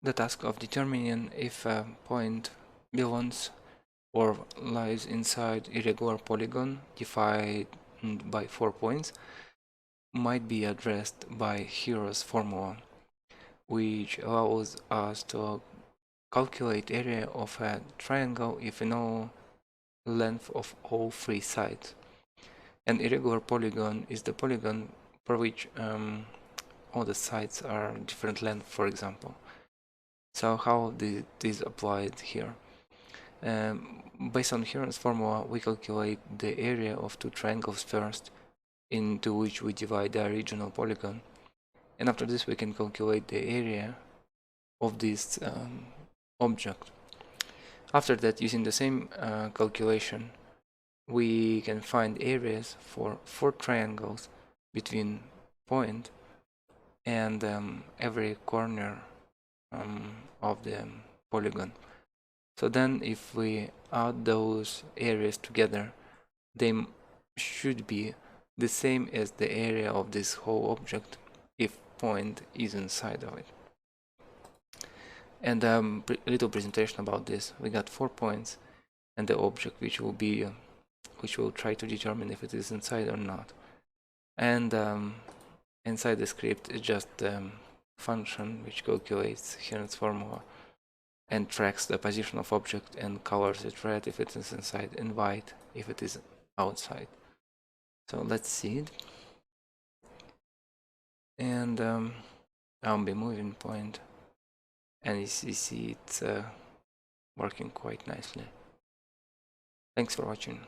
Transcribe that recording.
the task of determining if a point belongs or lies inside irregular polygon defined by 4 points might be addressed by Heron's formula, which allows us to calculate area of a triangle if we know length of all 3 sides. An irregular polygon is the polygon for which all the sides are different length, for example. So how this is applied here? Based on Heron's formula, we calculate the area of 2 triangles first, into which we divide the original polygon, and after this we can calculate the area of this object. After that, using the same calculation, we can find areas for 4 triangles between point and every corner of the polygon. So then if we add those areas together, they should be the same as the area of this whole object if point is inside of it. And a little presentation about this. We got 4 points and the object which will try to determine if it is inside or not. And inside the script is just function which calculates Heron's formula and tracks the position of object and colors it red if it is inside and white if it is outside. So let's see it. And I'll be moving point, and you see it's working quite nicely. Thanks for watching.